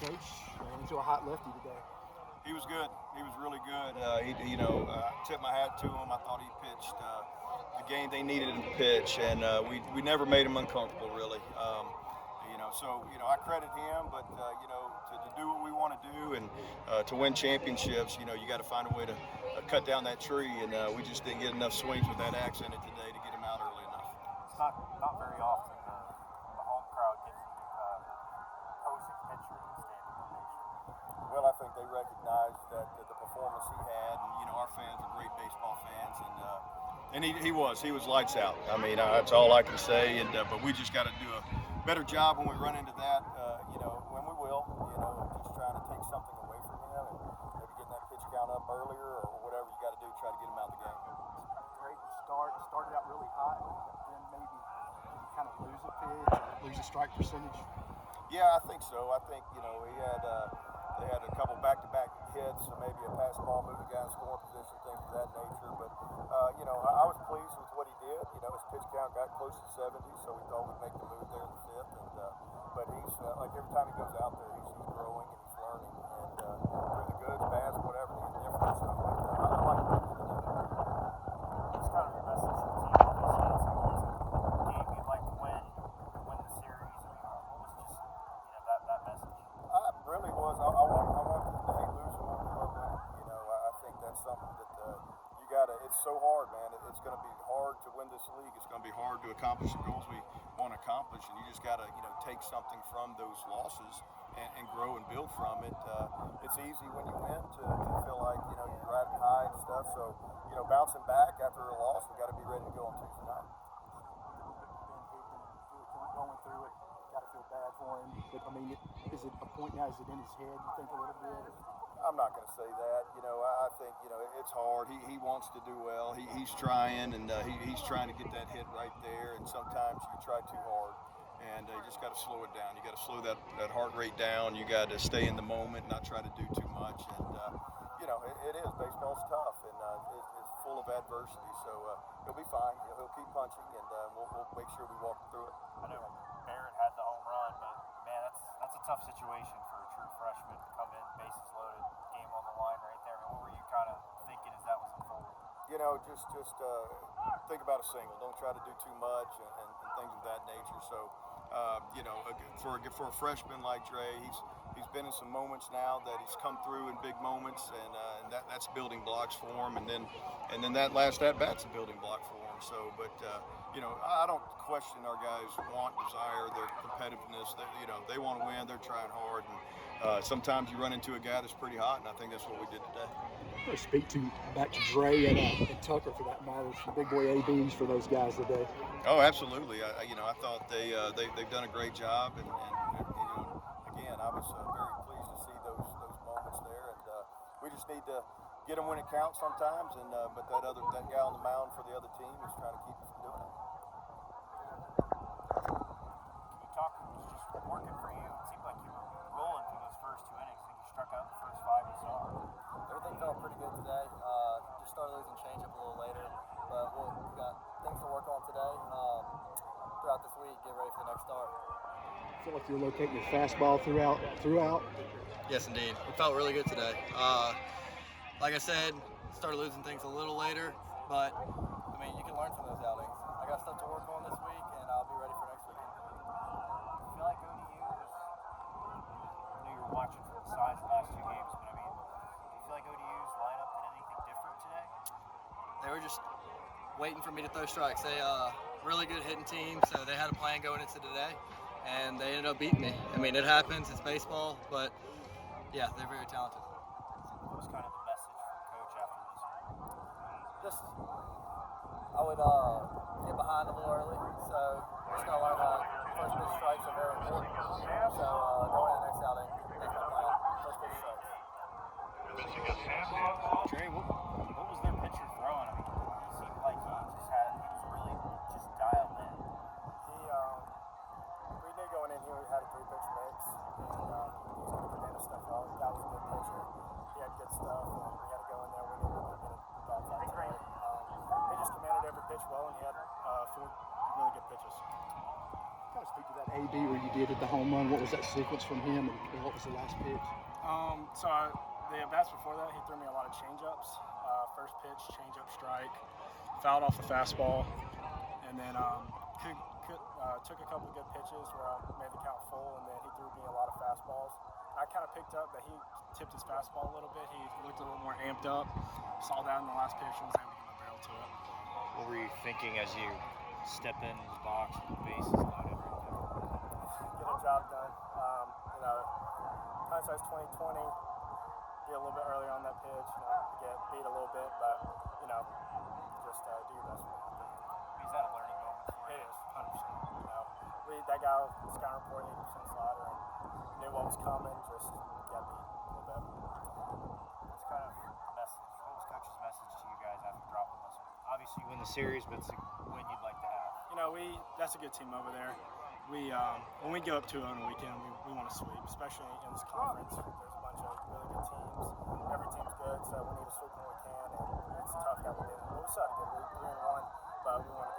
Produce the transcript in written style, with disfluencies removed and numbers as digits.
Coach, into a hot lefty today. He was good. He was really good. Tip my hat to him. I thought he pitched the game they needed him to pitch, and we never made him uncomfortable, really. I credit him, but to do what we want to do and to win championships, you got to find a way to cut down that tree, and we just didn't get enough swings with that axe in it today to get him out early enough. It's not very often the home crowd gives you opposing pitcher a standing ovation. Well, I think they recognized that the performance he had, and our fans are great baseball fans, and he was lights out. I mean, that's all I can say. And but we just got to do a better job when we run into that. When we will, just trying to take something away from him and maybe getting that pitch count up earlier or whatever you got to do to try to get him out of the game. Great start. Started out really hot, then maybe kind of lose a pitch, lose a strike percentage. Yeah, I think so. I think they had a couple back-to-back hits, so maybe a pass ball moving guy in scoring position, things of that nature. But I was pleased with what he did. His pitch count got close to 70, so we thought we'd make the move there in the fifth. But he's like every time he goes out there, he's growing and he's learning. And through the goods, bads, whatever, he's different. So I like what he did. It's kind of your message to the team. Obviously, it's a game you'd like to win the series. What was just that message? Really was. I want them to hate losing more than love winning. I think that's something that you got to. It's so hard, man. It's going to be hard to win this league. It's going to be hard to accomplish the goals we want to accomplish, and you just got to take something from those losses and grow and build from it. It's easy when you win to feel like you're riding high and stuff. So bouncing back after a loss, we got to be ready to go on Tuesday night. Going through it, got to feel bad for him. But I mean, is it a point now? Is it in his head? You think a little bit? I'm not going to say that. I think it's hard. He wants to do well. He's trying, and he's trying to get that hit right there. And sometimes you try too hard, and you just got to slow it down. You got to slow that heart rate down. You got to stay in the moment, not try to do too much. And it is. Baseball's tough, and it's full of adversity. So he'll be fine. He'll keep punching, and we'll make sure we walk through it. I know Barrett had the home run, but man, that's a tough situation for a true freshman to come in, bases loaded, game on the line right there. I mean, what were you kind of thinking as that was unfolding? Just think about a single. Don't try to do too much and things of that nature. So, for a freshman like Dre, he's been in some moments now that he's come through in big moments, and that's building blocks for him. And then that last at bat's a building block for him. So, but I don't question our guys' want, desire, their competitiveness. They want to win. They're trying hard, and sometimes you run into a guy that's pretty hot, and I think that's what we did today. I'm going to speak back to Dre and Tucker for that matter. The big boy ABs for those guys today. Oh, absolutely. I thought they've done a great job, and again, I was very pleased to see those moments there, and we just need to get them when it counts sometimes, and but that guy on the mound for the other team is trying to keep us from doing it. Can you talk? It was just working for you. It seemed like you were rolling through those first 2 innings. I think you struck out the first 5 you saw. Everything felt pretty good today. Just started losing changeup a little later, but we got things to work on today. Throughout this week, get ready for the next start. Feel like you're locating your fastball throughout. Yes, indeed. It felt really good today. Like I said, started losing things a little later, but I mean, you can learn from those outings. I got stuff to work on this week, and I'll be ready for next weekend. I feel like ODU was, I know you were watching from the sides the last 2 games, but I mean, do you feel like ODU's lineup did anything different today? They were just waiting for me to throw strikes. They really good hitting team, so they had a plan going into today, and they ended up beating me. I mean, it happens. It's baseball, but yeah, they're very talented. What was kind of the message from Coach after this? Just, I would get behind a little early, so just gonna learn how first pitch strikes are very important. So going into the next outing, that's my plan. First pitch strikes. Dre, what was their pitcher throwing? I mean, he seemed like he was really just dialed in. We knew going in here we had a 3-pitch mix, and he was going to banana stuff out. That was a good pitcher. He had good stuff, and we had to go in there. We knew we were going to get a dogfight today. He just commanded every pitch well, and he had 4 really good pitches. kind of speak to that AB where you did at the home run? What was that sequence from him, and what was the last pitch? The at-bats before that, he threw me a lot of change-ups. First pitch, change-up strike, fouled off the fastball, and then took a couple good pitches where I made the count full, and then he threw me a lot of fastballs. I kind of picked up that he tipped his fastball a little bit. He looked a little more amped up. Saw that in the last pitch and was able to get my barrel to it. What were you thinking as you step in the box with the bases loaded right there? Get a job done. Hindsight's 2020. Be a little bit earlier on that pitch. Get beat a little bit, but just do your best with it. Is that a learning moment for you? It is, 100%. That guy was scouting report 80% slider and knew what was coming. Just got beat a little bit. What's kind of the message? What was Coach's message to you guys after dropping this one? Obviously, you win the series, but it's a win you'd like to have. That's a good team over there. When we go up 2-0 on the weekend, we want to sweep, especially in this conference. There's a bunch of really good teams. Every team's good, so we need to sweep when we can. And it's tough that we didn't. We started good. We 3-1, but we want to